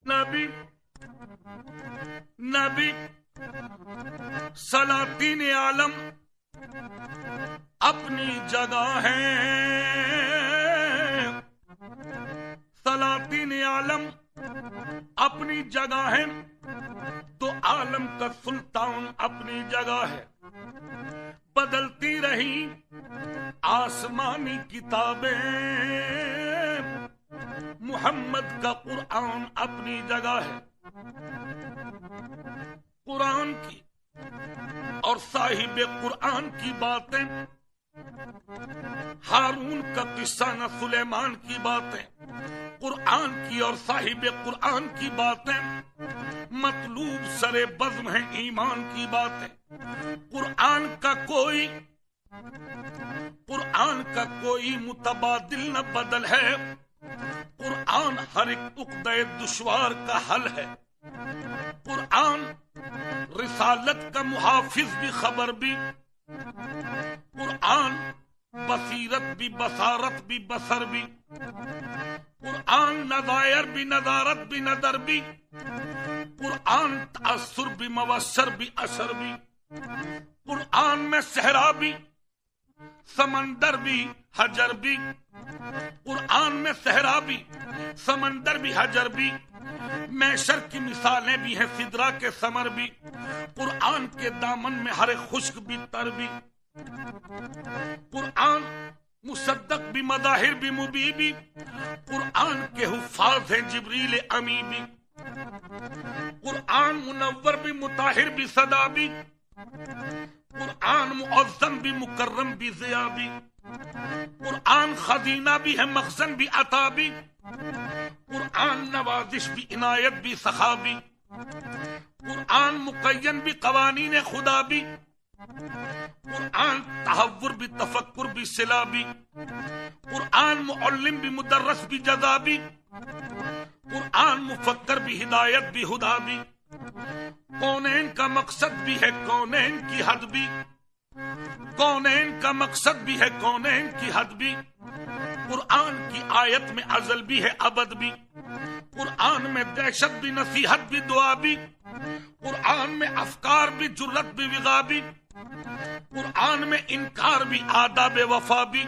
نبی نبی سلاطین عالم اپنی جگہ ہے، سلاطین عالم اپنی جگہ ہے، تو عالم کا سلطان اپنی جگہ ہے۔ بدلتی رہی آسمانی کتابیں، محمد کا قرآن اپنی جگہ ہے۔ قرآن کی اور صاحب قرآن کی باتیں، ہارون کا قصہ نہ سلیمان کی باتیں، قرآن کی اور صاحب قرآن کی باتیں مطلوب سرے بزم ہیں ایمان کی باتیں۔ قرآن کا کوئی متبادل نہ بدل ہے، قرآن ہر ایک عقدہ دشوار کا حل ہے۔ قرآن رسالت کا محافظ بھی خبر بھی، قرآن بصیرت بھی بصارت بھی بصر بھی، قرآن نظائر بھی نظارت بھی نظر بھی، قرآن تأثر بھی موثر بھی اثر بھی۔ قرآن میں صحرا بھی سمندر بھی حجر بھی، قرآن میں صحرا بھی سمندر بھی حجر بھی، میسر کی مثالیں بھی ہیں سدرا کے ثمر بھی، قرآن کے دامن میں ہر خشک بھی تر بھی۔ قرآن مصدق بھی مظاہر بھی مبی بھی، قرآن کے حفاظ ہیں جبریل امی بھی، قرآن منور بھی مطہر بھی صدا بھی، قرآن معظم بھی مکرم بھی ضیاء بھی، قرآن خزینہ بھی ہے مخزن بھی عطا بھی، قرآن نوازش بھی عنایت بھی سخا بھی، قرآن مقین بھی قوانین خدا بھی، قرآن تحور بھی تفکر بھی صلہ بھی، قرآن معلم بھی مدرس بھی جزا بھی، قرآن مفکر بھی ہدایت بھی ہدا بھی، کونین کا مقصد بھی ہے کونین کی حد بھی، کونین کا مقصد بھی ہے کونین کی حد بھی، قرآن کی آیت میں ازل بھی ہے ابد بھی، قرآن میں دہشت بھی نصیحت بھی دعا بھی، قرآن میں افکار بھی جرت بھی وغا بھی، قرآن میں انکار بھی آداب وفا بھی،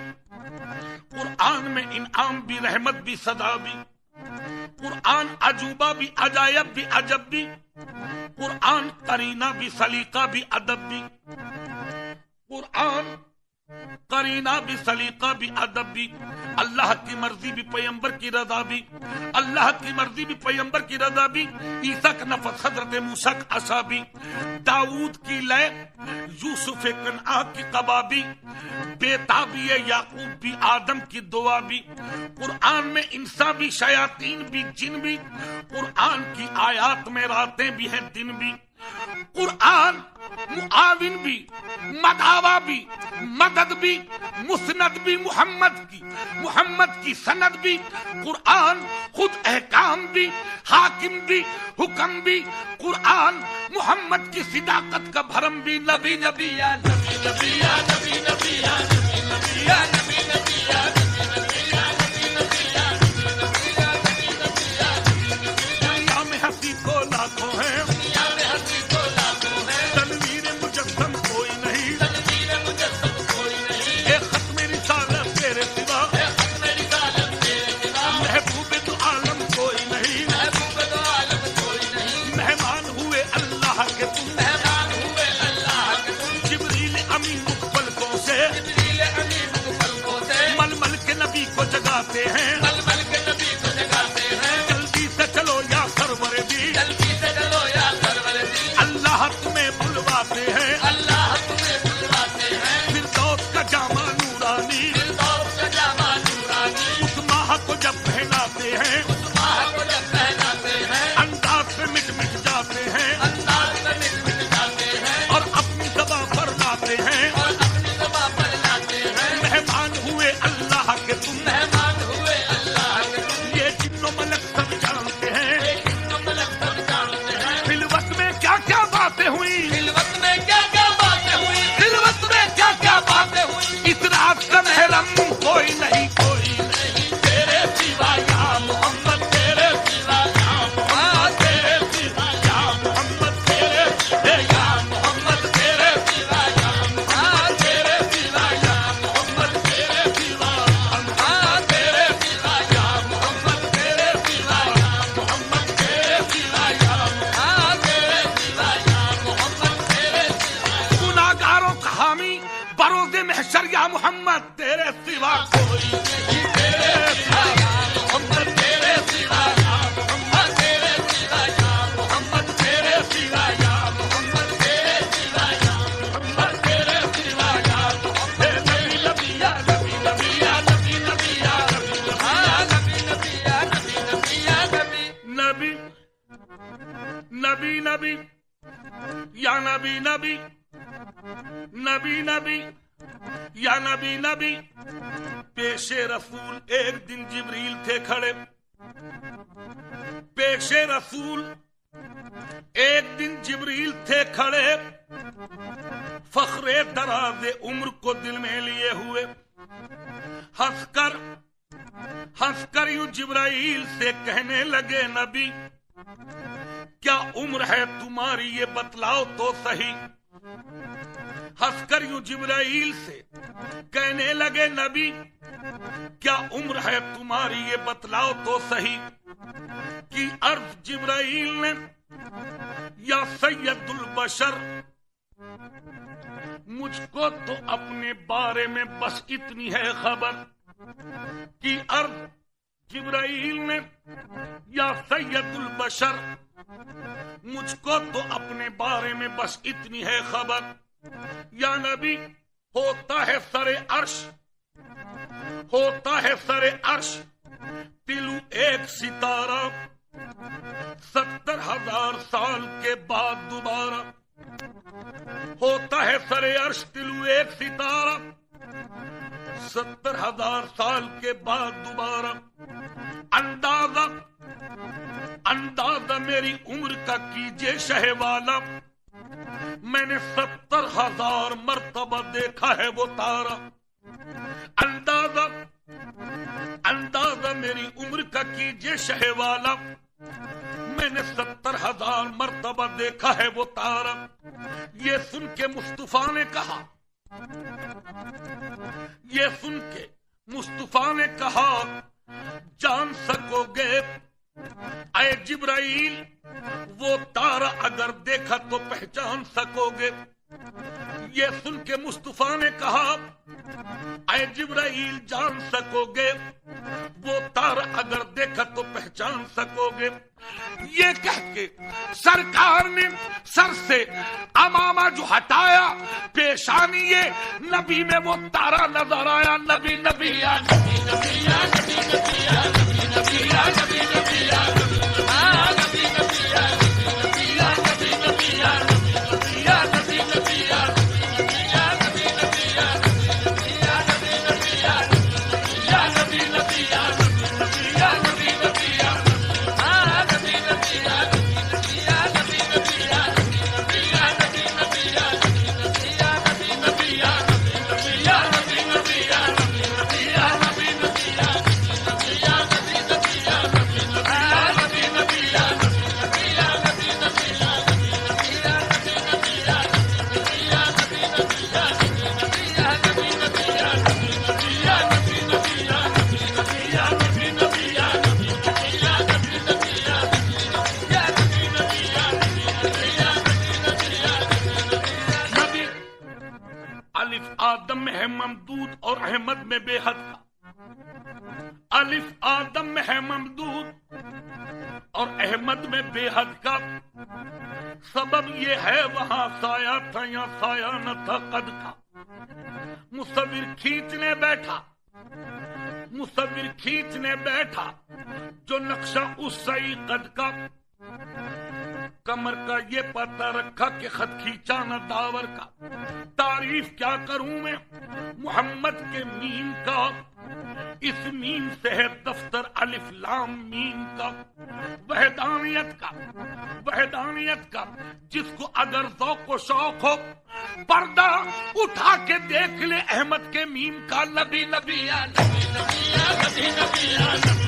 قرآن میں انعام بھی رحمت بھی صدا بھی، قرآن عجوبہ بھی عجائب بھی عجب بھی، قرآن قرینہ بھی سلیقہ بھی ادب بھی، قرآن قرینہ بھی سلیقہ بھی ادب بھی، اللہ کی مرضی بھی پیغمبر کی رضا بھی، اللہ کی مرضی بھی پیغمبر کی رضا بھی، عیسیٰ کا نفس حضرت موسیٰ کا عصا بھی، داؤد کی لے یوسف کنعان کی قبا بھی، بیتابی یعقوب بھی آدم کی دعا بھی، قرآن میں انسان بھی شیاطین بھی جن بھی، قرآن کی آیات میں راتیں بھی ہیں دن بھی، قرآن معاون بھی مداوا بھی مدد بھی مسند بھی محمد کی سند بھی، قرآن خود احکام بھی حاکم بھی حکم بھی، قرآن محمد کی صداقت کا بھرم بھی، نبی نبی یا نبی نبی یا نبی نبی یا نبی نبی یا نبی نبی یا نبی نبی یا نبی نبی یا نبی نبی یا نبی نبی یا نبی نبی، دنیا میں ہنسی کو لاکھوں ہیں، دنیا میں ہنسی کو لاکھوں ہیں، تنویر مجسم کوئی نہیں، تنویر مجسم کوئی نہیں، اے ختم رسالت تیرے سوا، اے ختم رسالت تیرے سوا، محبوب تو عالم کوئی نہیں، محبوب تو عالم کوئی نہیں، مہمان ہوئے اللہ کے تم، مہمان ہوئے اللہ کے تم، جبریل امین مخبلکوں سے، جبریل امین مخبلکوں سے، مل مل کے نبی کو جگاتے ہیں، مل مل کے نبی کو جگاتے ہیں، جلدی سے چلو یا سرور دی، جلدی سے چلو یا سرور دی، اللہ تمہیں بلواتے ہیں، اللہ تمہیں بلواتے ہیں، فردوس کا جامع نورانی، فردوس کا جامع نورانی، اس ماہ کو جب پہناتے ہیں، اس ماہ کو جب پہناتے ہیں، انداز میں مٹ مٹ جاتے ہیں، انداز میں مٹ مٹ جاتے ہیں، اور اپنی زباں پر لاتے ہیں، اور اپنی زباں پر لاتے ہیں، مہمان ہوئے اللہ کے تم، مہمان ہوئے اللہ نبی یا نبی نبی نبی نبی یا نبی نبی. پیش رسول ایک دن جبریل تھے کھڑے. پیش رسول ایک دن جبریل تھے کھڑے. فخر دراز عمر کو دل میں لیے ہوئے. ہنس کر یوں جبرائیل سے کہنے لگے نبی کیا عمر ہے تمہاری یہ بتلاؤ تو صحیح. ہنس کر یوں جبرائیل سے کہنے لگے نبی کیا عمر ہے تمہاری یہ بتلاؤ تو صحیح. کی عرض جبرائیل نے یا سید البشر مجھ کو تو اپنے بارے میں بس اتنی ہے خبر. کی عرض جبرائیل نے یا سید البشر مجھ کو تو اپنے بارے میں بس اتنی ہے خبر. یا نبی ہوتا ہے سر عرش تلو ایک ستارہ 70,000 سال کے بعد دوبارہ. ہوتا ہے سر عرش تلو ایک ستارہ 70,000 سال کے بعد دوبارہ. اندازہ میری عمر کا کیجے شہ والا میں نے 70,000 مرتبہ دیکھا ہے وہ تارا. اندازہ میری عمر کا کیجے شہ والا میں نے 70,000 مرتبہ دیکھا ہے وہ تارا. یہ سن کے مصطفیٰ نے کہا جان سکو گے اے جبرائیل وہ تارا اگر دیکھا تو پہچان سکو گے. یہ سن کے مصطفیٰ نے کہا اے جبرائیل جان سکو گے وہ تارا اگر دیکھا تو پہچان سکو گے. یہ کہہ کے سرکار نے سر سے امامہ جو ہٹایا پیشانی یہ نبی میں وہ تارا نظر آیا. نبی نبی یا نبی نبی یا نبی نبی یا نبی نبی یا نبی نبی یا نبی نبی یا نبی یا نبی نبی یا نبی یا نبی نبی یا آدم میں ہے ممدود اور احمد میں بے حد کا. الف آدم میں ہے ممدود اور احمد میں بے حد کا. سبب یہ ہے وہاں سایہ تھا یا سایہ نہ تھا قد کا. مصور کھینچنے بیٹھا جو نقشہ اس صحیح قد کا. کمر کا یہ پتہ رکھا کہ خط کھینچا نہ داور کا. تعریف کیا کروں میں محمد کے میم کا. اس میم سے ہے دفتر الف لام میم کا. وحدانیت کا جس کو اگر ذوق و شوق ہو پردہ اٹھا کے دیکھ لے احمد کے میم کا. نبی نبی یا نبی نبی یا نبی نبی یا نبی